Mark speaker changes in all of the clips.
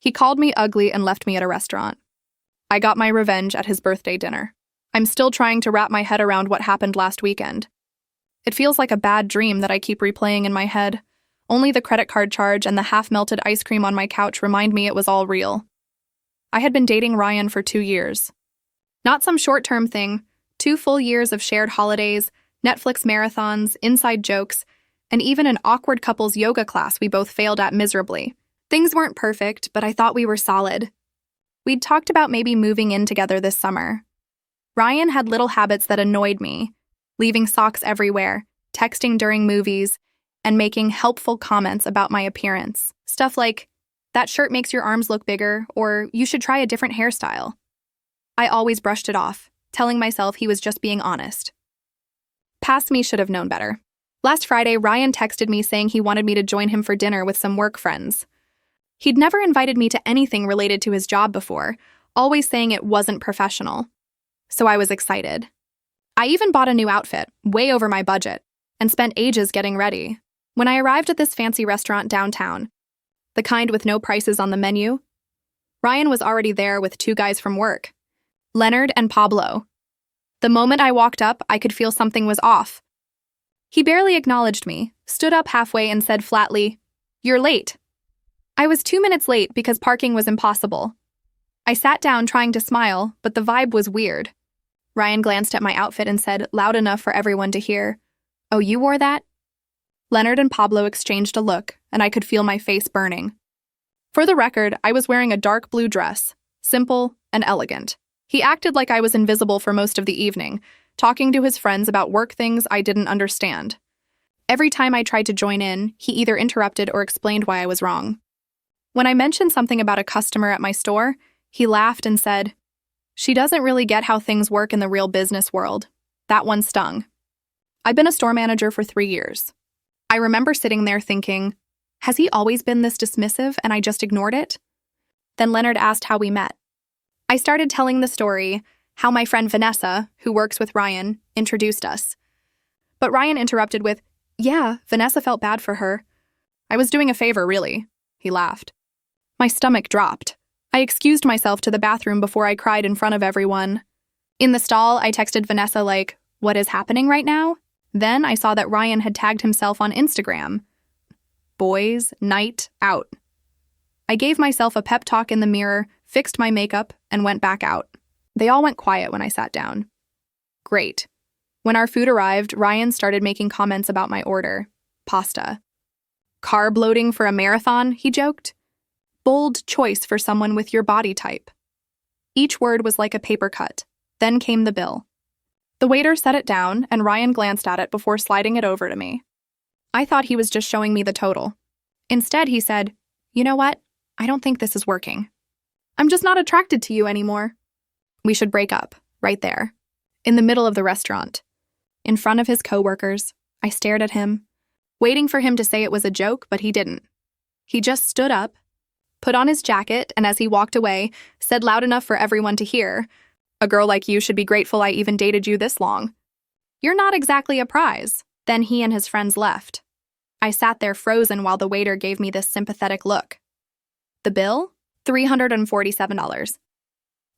Speaker 1: He called me ugly and left me at a restaurant. I got my revenge at his birthday dinner. I'm still trying to wrap my head around what happened last weekend. It feels like a bad dream that I keep replaying in my head. Only the credit card charge and the half-melted ice cream on my couch remind me it was all real. I had been dating Ryan for 2 years. Not some short-term thing, 2 full years of shared holidays, Netflix marathons, inside jokes, and even an awkward couples yoga class we both failed at miserably. Things weren't perfect, but I thought we were solid. We'd talked about maybe moving in together this summer. Ryan had little habits that annoyed me, leaving socks everywhere, texting during movies, and making helpful comments about my appearance. Stuff like, "That shirt makes your arms look bigger," or "You should try a different hairstyle." I always brushed it off, telling myself he was just being honest. Past me should have known better. Last Friday, Ryan texted me saying he wanted me to join him for dinner with some work friends. He'd never invited me to anything related to his job before, always saying it wasn't professional. So I was excited. I even bought a new outfit, way over my budget, and spent ages getting ready. When I arrived at this fancy restaurant downtown, the kind with no prices on the menu, Ryan was already there with 2 guys from work, Leonard and Pablo. The moment I walked up, I could feel something was off. He barely acknowledged me, stood up halfway and said flatly, "You're late." I was 2 minutes late because parking was impossible. I sat down trying to smile, but the vibe was weird. Ryan glanced at my outfit and said, loud enough for everyone to hear, "Oh, you wore that?" Leonard and Pablo exchanged a look, and I could feel my face burning. For the record, I was wearing a dark blue dress, simple and elegant. He acted like I was invisible for most of the evening, talking to his friends about work things I didn't understand. Every time I tried to join in, he either interrupted or explained why I was wrong. When I mentioned something about a customer at my store, he laughed and said, "She doesn't really get how things work in the real business world." That one stung. I've been a store manager for 3 years. I remember sitting there thinking, has he always been this dismissive and I just ignored it? Then Leonard asked how we met. I started telling the story, how my friend Vanessa, who works with Ryan, introduced us. But Ryan interrupted with, "Yeah, Vanessa felt bad for her. I was doing a favor, really." He laughed. My stomach dropped. I excused myself to the bathroom before I cried in front of everyone. In the stall, I texted Vanessa like, "What is happening right now?" Then I saw that Ryan had tagged himself on Instagram. Boys Night Out. I gave myself a pep talk in the mirror, fixed my makeup, and went back out. They all went quiet when I sat down. Great. When our food arrived, Ryan started making comments about my order. Pasta. Carb loading for a marathon, he joked. Bold choice for someone with your body type. Each word was like a paper cut. Then came the bill. The waiter set it down, and Ryan glanced at it before sliding it over to me. I thought he was just showing me the total. Instead, he said, "You know what? I don't think this is working. I'm just not attracted to you anymore. We should break up, right there, in the middle of the restaurant." In front of his coworkers, I stared at him, waiting for him to say it was a joke, but he didn't. He just stood up, put on his jacket, and as he walked away, said loud enough for everyone to hear, "A girl like you should be grateful I even dated you this long. You're not exactly a prize." Then he and his friends left. I sat there frozen while the waiter gave me this sympathetic look. The bill? $347.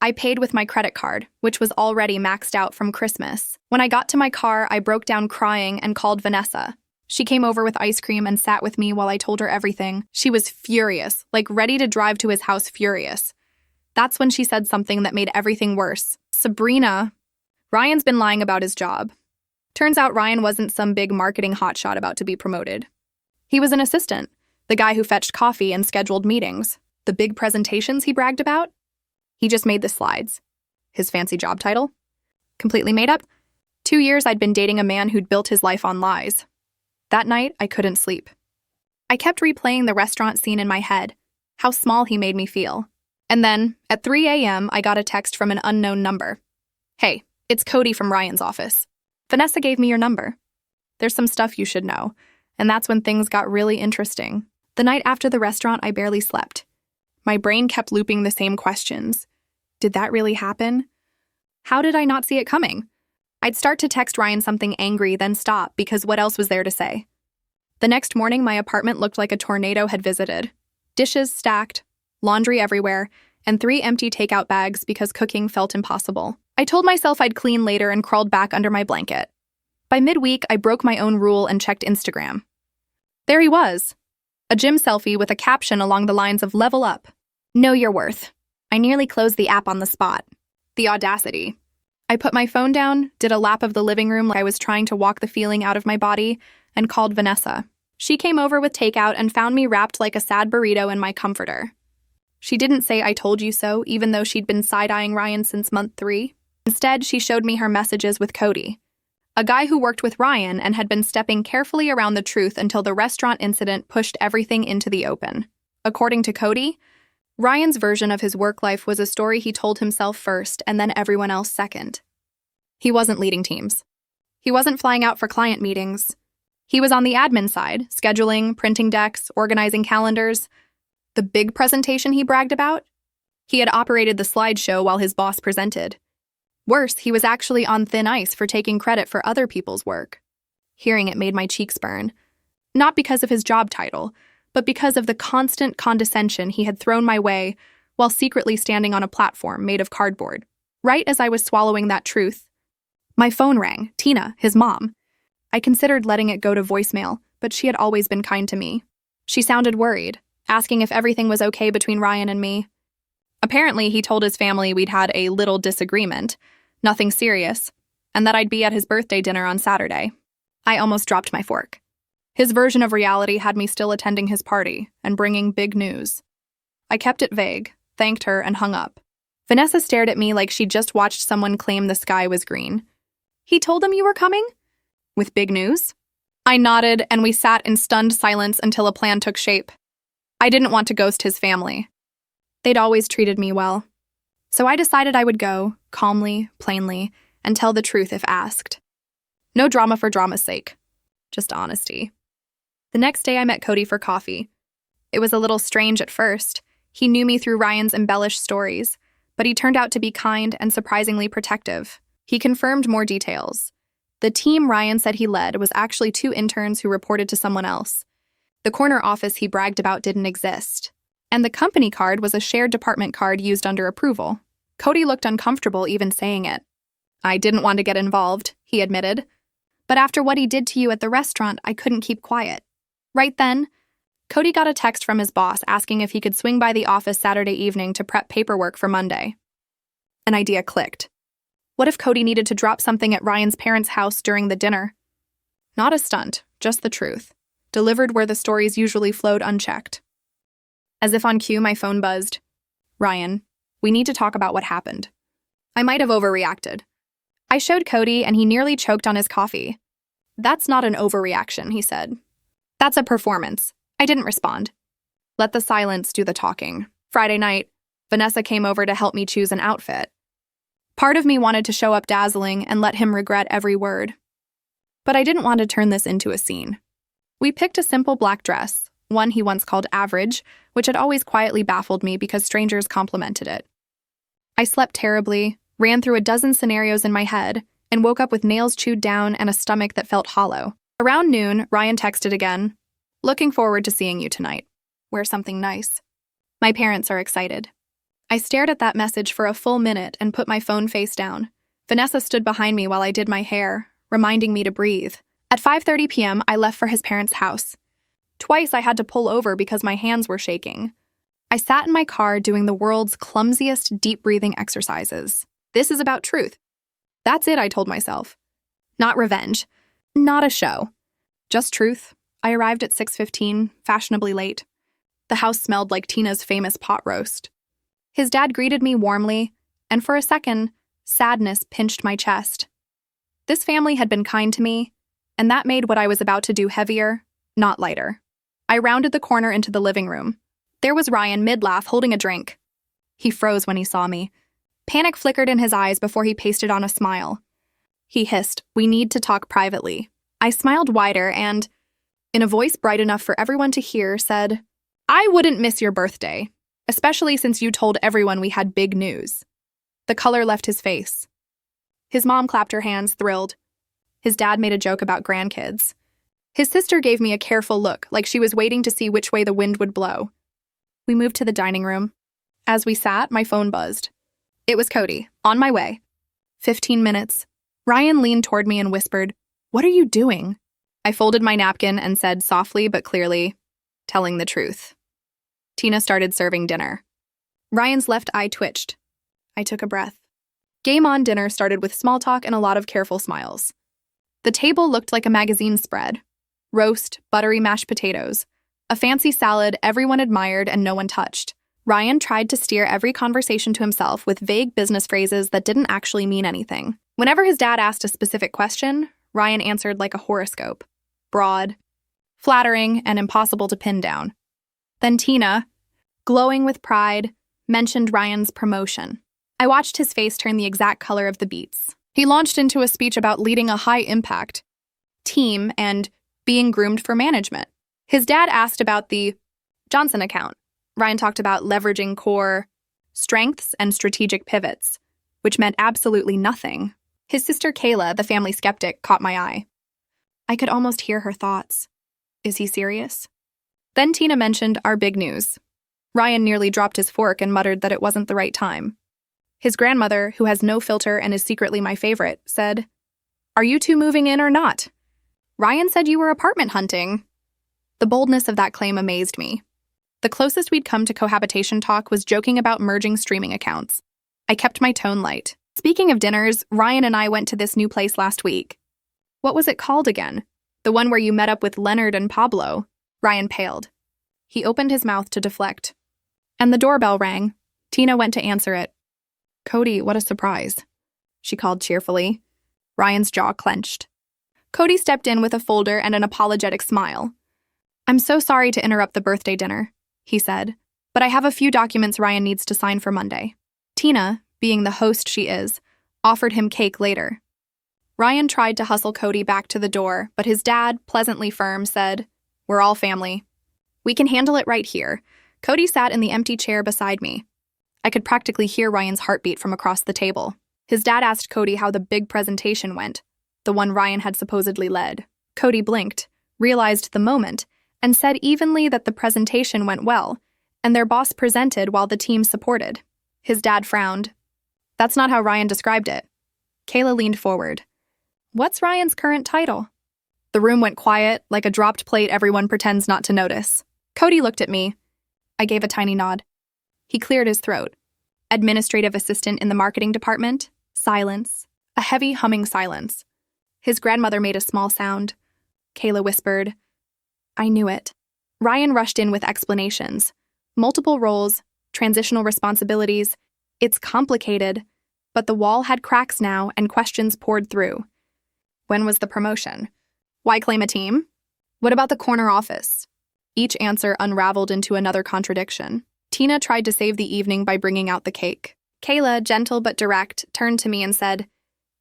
Speaker 1: I paid with my credit card, which was already maxed out from Christmas. When I got to my car, I broke down crying and called Vanessa. She came over with ice cream and sat with me while I told her everything. She was furious, like ready to drive to his house furious. That's when she said something that made everything worse. "Sabrina, Ryan's been lying about his job." Turns out Ryan wasn't some big marketing hotshot about to be promoted. He was an assistant, the guy who fetched coffee and scheduled meetings. The big presentations he bragged about? He just made the slides. His fancy job title? Completely made up? 2 years I'd been dating a man who'd built his life on lies. That night, I couldn't sleep. I kept replaying the restaurant scene in my head, how small he made me feel. And then, at 3 a.m., I got a text from an unknown number. "Hey, it's Cody from Ryan's office. Vanessa gave me your number. There's some stuff you should know." And that's when things got really interesting. The night after the restaurant, I barely slept. My brain kept looping the same questions. Did that really happen? How did I not see it coming? I'd start to text Ryan something angry, then stop, because what else was there to say? The next morning, my apartment looked like a tornado had visited. Dishes stacked, laundry everywhere, and 3 empty takeout bags because cooking felt impossible. I told myself I'd clean later and crawled back under my blanket. By midweek, I broke my own rule and checked Instagram. There he was, a gym selfie with a caption along the lines of "Level up. Know your worth." I nearly closed the app on the spot. The audacity. I put my phone down, did a lap of the living room like I was trying to walk the feeling out of my body, and called Vanessa. She came over with takeout and found me wrapped like a sad burrito in my comforter. She didn't say "I told you so," even though she'd been side-eyeing Ryan since month 3. Instead, she showed me her messages with Cody, a guy who worked with Ryan and had been stepping carefully around the truth until the restaurant incident pushed everything into the open. According to Cody, Ryan's version of his work life was a story he told himself first and then everyone else second. He wasn't leading teams. He wasn't flying out for client meetings. He was on the admin side, scheduling, printing decks, organizing calendars. The big presentation he bragged about? He had operated the slideshow while his boss presented. Worse, he was actually on thin ice for taking credit for other people's work. Hearing it made my cheeks burn. Not because of his job title, but because of the constant condescension he had thrown my way while secretly standing on a platform made of cardboard. Right as I was swallowing that truth, my phone rang. Tina, his mom. I considered letting it go to voicemail, but she had always been kind to me. She sounded worried, asking if everything was okay between Ryan and me. Apparently, he told his family we'd had a little disagreement, nothing serious, and that I'd be at his birthday dinner on Saturday. I almost dropped my fork. His version of reality had me still attending his party and bringing big news. I kept it vague, thanked her, and hung up. Vanessa stared at me like she'd just watched someone claim the sky was green. "He told them you were coming? With big news?" I nodded, and we sat in stunned silence until a plan took shape. I didn't want to ghost his family. They'd always treated me well. So I decided I would go, calmly, plainly, and tell the truth if asked. No drama for drama's sake. Just honesty. The next day I met Cody for coffee. It was a little strange at first. He knew me through Ryan's embellished stories, but he turned out to be kind and surprisingly protective. He confirmed more details. The team Ryan said he led was actually 2 interns who reported to someone else. The corner office he bragged about didn't exist. And the company card was a shared department card used under approval. Cody looked uncomfortable even saying it. "I didn't want to get involved," he admitted. "But after what he did to you at the restaurant, I couldn't keep quiet." Right then, Cody got a text from his boss asking if he could swing by the office Saturday evening to prep paperwork for Monday. An idea clicked. What if Cody needed to drop something at Ryan's parents' house during the dinner? Not a stunt, just the truth, delivered where the stories usually flowed unchecked. As if on cue, my phone buzzed. "Ryan, we need to talk about what happened." I might have overreacted. I showed Cody, and he nearly choked on his coffee. "That's not an overreaction," he said. "That's a performance." I didn't respond. Let the silence do the talking. Friday night, Vanessa came over to help me choose an outfit. Part of me wanted to show up dazzling and let him regret every word. But I didn't want to turn this into a scene. We picked a simple black dress, one he once called average, which had always quietly baffled me because strangers complimented it. I slept terribly, ran through a dozen scenarios in my head, and woke up with nails chewed down and a stomach that felt hollow. Around noon, Ryan texted again. "Looking forward to seeing you tonight. Wear something nice. My parents are excited." I stared at that message for a full minute and put my phone face down. Vanessa stood behind me while I did my hair, reminding me to breathe. At 5:30 p.m., I left for his parents' house. Twice I had to pull over because my hands were shaking. I sat in my car doing the world's clumsiest deep breathing exercises. This is about truth. That's it, I told myself. Not revenge. Not a show. Just truth. I arrived at 6:15, fashionably late. The house smelled like Tina's famous pot roast. His dad greeted me warmly, and for a second, sadness pinched my chest. This family had been kind to me, and that made what I was about to do heavier, not lighter. I rounded the corner into the living room. There was Ryan mid-laugh holding a drink. He froze when he saw me. Panic flickered in his eyes before he pasted on a smile. He hissed, "We need to talk privately." I smiled wider and, in a voice bright enough for everyone to hear, said, "I wouldn't miss your birthday, especially since you told everyone we had big news." The color left his face. His mom clapped her hands, thrilled. His dad made a joke about grandkids. His sister gave me a careful look, like she was waiting to see which way the wind would blow. We moved to the dining room. As we sat, my phone buzzed. It was Cody, on my way. 15 minutes. Ryan leaned toward me and whispered, "What are you doing?" I folded my napkin and said softly but clearly, "Telling the truth." Tina started serving dinner. Ryan's left eye twitched. I took a breath. Game on dinner started with small talk and a lot of careful smiles. The table looked like a magazine spread. Roast, buttery mashed potatoes, a fancy salad everyone admired and no one touched. Ryan tried to steer every conversation to himself with vague business phrases that didn't actually mean anything. Whenever his dad asked a specific question, Ryan answered like a horoscope. Broad, flattering, and impossible to pin down. Then Tina, glowing with pride, mentioned Ryan's promotion. I watched his face turn the exact color of the beets. He launched into a speech about leading a high-impact team and being groomed for management. His dad asked about the Johnson account. Ryan talked about leveraging core strengths and strategic pivots, which meant absolutely nothing. His sister Kayla, the family skeptic, caught my eye. I could almost hear her thoughts. Is he serious? Then Tina mentioned our big news. Ryan nearly dropped his fork and muttered that it wasn't the right time. His grandmother, who has no filter and is secretly my favorite, said, "Are you two moving in or not? Ryan said you were apartment hunting." The boldness of that claim amazed me. The closest we'd come to cohabitation talk was joking about merging streaming accounts. I kept my tone light. Speaking of dinners, Ryan and I went to this new place last week. What was it called again? The one where you met up with Leonard and Pablo. Ryan paled. He opened his mouth to deflect. And the doorbell rang. Tina went to answer it. "Cody, what a surprise," she called cheerfully. Ryan's jaw clenched. Cody stepped in with a folder and an apologetic smile. "I'm so sorry to interrupt the birthday dinner," he said, "but I have a few documents Ryan needs to sign for Monday." Tina, being the host she is, offered him cake later. Ryan tried to hustle Cody back to the door, but his dad, pleasantly firm, said, "We're all family. We can handle it right here." Cody sat in the empty chair beside me. I could practically hear Ryan's heartbeat from across the table. His dad asked Cody how the big presentation went, the one Ryan had supposedly led. Cody blinked, realized the moment, and said evenly that the presentation went well, and their boss presented while the team supported. His dad frowned. That's not how Ryan described it. Kayla leaned forward. "What's Ryan's current title?" The room went quiet, like a dropped plate everyone pretends not to notice. Cody looked at me. I gave a tiny nod. He cleared his throat. Administrative assistant in the marketing department. Silence. A heavy humming silence. His grandmother made a small sound. Kayla whispered, "I knew it." Ryan rushed in with explanations. Multiple roles, transitional responsibilities. It's complicated, but the wall had cracks now and questions poured through. When was the promotion? Why claim a team? What about the corner office? Each answer unraveled into another contradiction. Tina tried to save the evening by bringing out the cake. Kayla, gentle but direct, turned to me and said,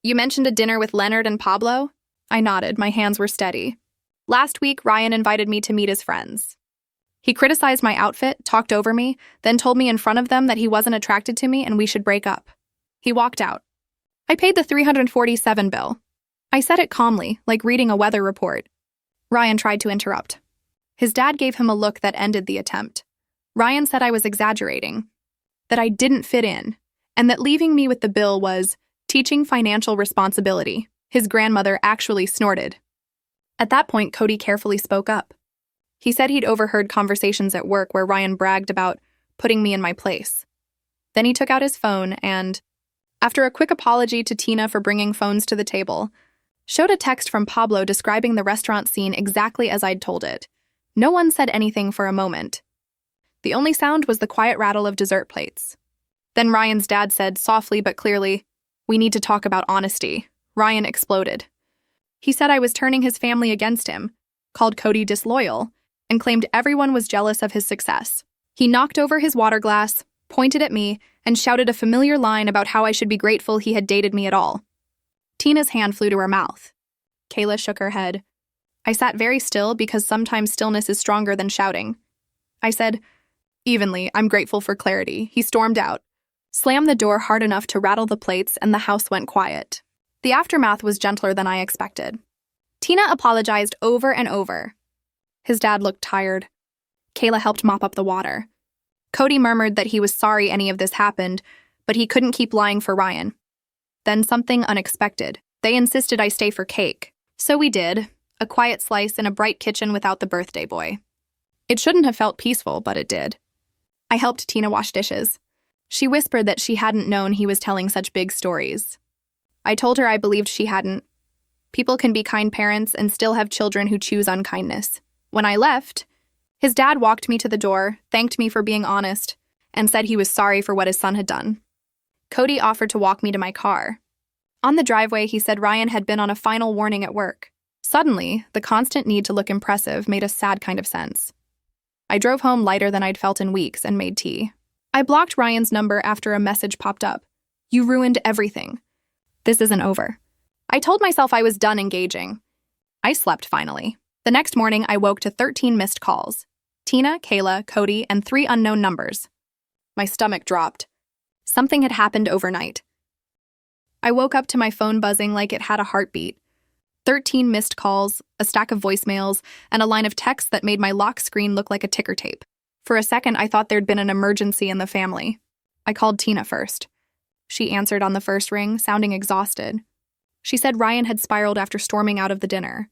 Speaker 1: "You mentioned a dinner with Leonard and Pablo?" I nodded, my hands were steady. "Last week, Ryan invited me to meet his friends. He criticized my outfit, talked over me, then told me in front of them that he wasn't attracted to me and we should break up. He walked out. I paid the $347 bill. I said it calmly, like reading a weather report. Ryan tried to interrupt. His dad gave him a look that ended the attempt. Ryan said I was exaggerating, that I didn't fit in, and that leaving me with the bill was teaching financial responsibility. His grandmother actually snorted. At that point, Cody carefully spoke up. He said he'd overheard conversations at work where Ryan bragged about putting me in my place. Then he took out his phone and, after a quick apology to Tina for bringing phones to the table, showed a text from Pablo describing the restaurant scene exactly as I'd told it. No one said anything for a moment. The only sound was the quiet rattle of dessert plates. Then Ryan's dad said softly but clearly, "We need to talk about honesty." Ryan exploded. He said I was turning his family against him, called Cody disloyal, and claimed everyone was jealous of his success. He knocked over his water glass, pointed at me, and shouted a familiar line about how I should be grateful he had dated me at all. Tina's hand flew to her mouth. Kayla shook her head. I sat very still because sometimes stillness is stronger than shouting. I said, "Evenly, I'm grateful for clarity." He stormed out, slammed the door hard enough to rattle the plates, and the house went quiet. The aftermath was gentler than I expected. Tina apologized over and over. His dad looked tired. Kayla helped mop up the water. Cody murmured that he was sorry any of this happened, but he couldn't keep lying for Ryan. Then something unexpected. They insisted I stay for cake. So we did, a quiet slice in a bright kitchen without the birthday boy. It shouldn't have felt peaceful, but it did. I helped Tina wash dishes. She whispered that she hadn't known he was telling such big stories. I told her I believed she hadn't. People can be kind parents and still have children who choose unkindness. When I left, his dad walked me to the door, thanked me for being honest, and said he was sorry for what his son had done. Cody offered to walk me to my car. On the driveway, he said Ryan had been on a final warning at work. Suddenly, the constant need to look impressive made a sad kind of sense. I drove home lighter than I'd felt in weeks and made tea. I blocked Ryan's number after a message popped up. You ruined everything. This isn't over. I told myself I was done engaging. I slept finally. The next morning, I woke to 13 missed calls. Tina, Kayla, Cody, and 3 unknown numbers. My stomach dropped. Something had happened overnight. I woke up to my phone buzzing like it had a heartbeat. 13 missed calls, a stack of voicemails, and a line of text that made my lock screen look like a ticker tape. For a second, I thought there'd been an emergency in the family. I called Tina first. She answered on the first ring, sounding exhausted. She said Ryan had spiraled after storming out of the dinner.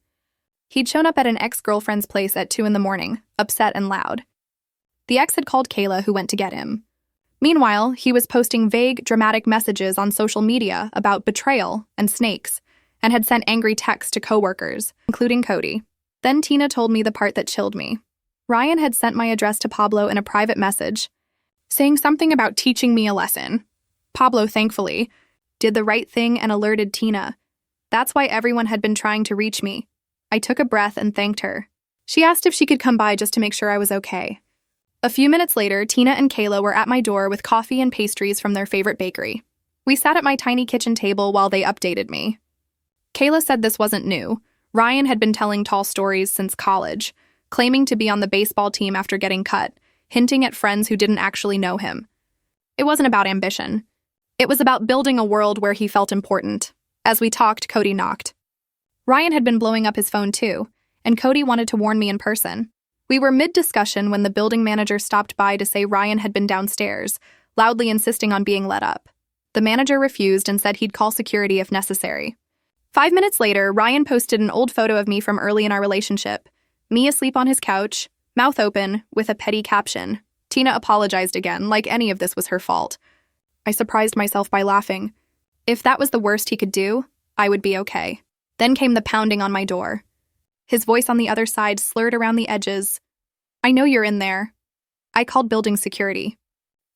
Speaker 1: He'd shown up at an ex-girlfriend's place at 2 a.m, upset and loud. The ex had called Kayla, who went to get him. Meanwhile, he was posting vague, dramatic messages on social media about betrayal and snakes, and had sent angry texts to coworkers, including Cody. Then Tina told me the part that chilled me. Ryan had sent my address to Pablo in a private message, saying something about teaching me a lesson. Pablo, thankfully, did the right thing and alerted Tina. That's why everyone had been trying to reach me. I took a breath and thanked her. She asked if she could come by just to make sure I was okay. A few minutes later, Tina and Kayla were at my door with coffee and pastries from their favorite bakery. We sat at my tiny kitchen table while they updated me. Kayla said this wasn't new. Ryan had been telling tall stories since college, claiming to be on the baseball team after getting cut, hinting at friends who didn't actually know him. It wasn't about ambition. It was about building a world where he felt important. As we talked, Cody knocked. Ryan had been blowing up his phone too, and Cody wanted to warn me in person. We were mid-discussion when the building manager stopped by to say Ryan had been downstairs, loudly insisting on being let up. The manager refused and said he'd call security if necessary. 5 minutes later, Ryan posted an old photo of me from early in our relationship, me asleep on his couch, mouth open, with a petty caption. Tina apologized again, like any of this was her fault. I surprised myself by laughing. If that was the worst he could do, I would be okay. Then came the pounding on my door. His voice on the other side slurred around the edges. I know you're in there. I called building security.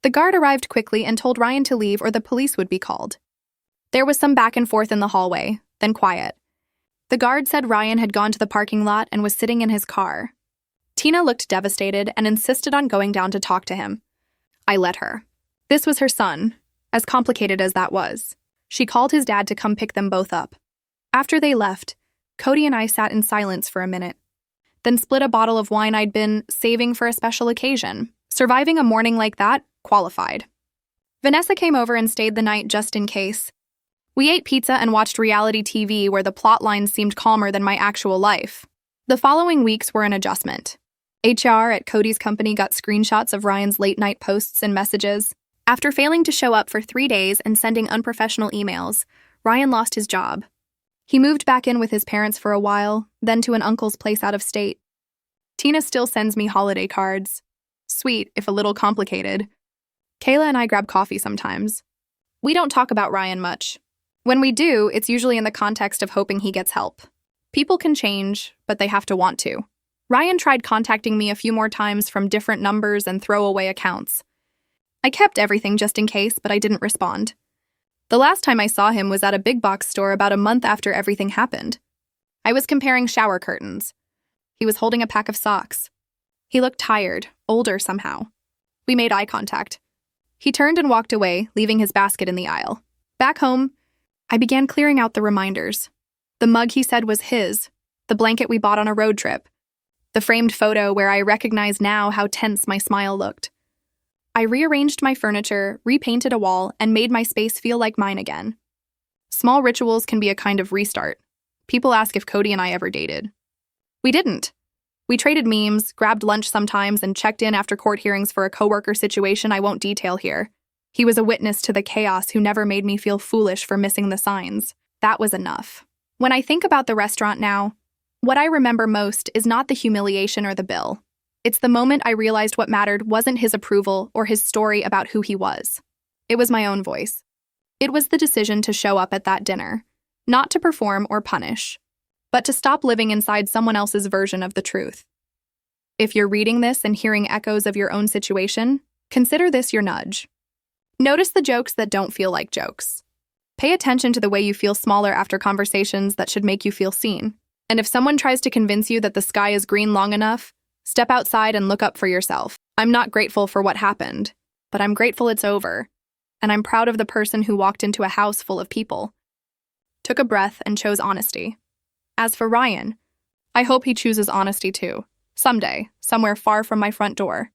Speaker 1: The guard arrived quickly and told Ryan to leave or the police would be called. There was some back and forth in the hallway, then quiet. The guard said Ryan had gone to the parking lot and was sitting in his car. Tina looked devastated and insisted on going down to talk to him. I let her. This was her son, as complicated as that was. She called his dad to come pick them both up. After they left, Cody and I sat in silence for a minute, then split a bottle of wine I'd been saving for a special occasion. Surviving a morning like that qualified. Vanessa came over and stayed the night just in case. We ate pizza and watched reality TV where the plot lines seemed calmer than my actual life. The following weeks were an adjustment. HR at Cody's company got screenshots of Ryan's late-night posts and messages. After failing to show up for 3 days and sending unprofessional emails, Ryan lost his job. He moved back in with his parents for a while, then to an uncle's place out of state. Tina still sends me holiday cards. Sweet, if a little complicated. Kayla and I grab coffee sometimes. We don't talk about Ryan much. When we do, it's usually in the context of hoping he gets help. People can change, but they have to want to. Ryan tried contacting me a few more times from different numbers and throwaway accounts. I kept everything just in case, but I didn't respond. The last time I saw him was at a big box store about a month after everything happened. I was comparing shower curtains. He was holding a pack of socks. He looked tired, older somehow. We made eye contact. He turned and walked away, leaving his basket in the aisle. Back home, I began clearing out the reminders. The mug he said was his, the blanket we bought on a road trip, the framed photo where I recognize now how tense my smile looked. I rearranged my furniture, repainted a wall, and made my space feel like mine again. Small rituals can be a kind of restart. People ask if Cody and I ever dated. We didn't. We traded memes, grabbed lunch sometimes, and checked in after court hearings for a coworker situation I won't detail here. He was a witness to the chaos who never made me feel foolish for missing the signs. That was enough. When I think about the restaurant now, what I remember most is not the humiliation or the bill. It's the moment I realized what mattered wasn't his approval or his story about who he was. It was my own voice. It was the decision to show up at that dinner, not to perform or punish, but to stop living inside someone else's version of the truth. If you're reading this and hearing echoes of your own situation, consider this your nudge. Notice the jokes that don't feel like jokes. Pay attention to the way you feel smaller after conversations that should make you feel seen. And if someone tries to convince you that the sky is green long enough, step outside and look up for yourself. I'm not grateful for what happened, but I'm grateful it's over. And I'm proud of the person who walked into a house full of people, took a breath, and chose honesty. As for Ryan, I hope he chooses honesty too, someday, somewhere far from my front door.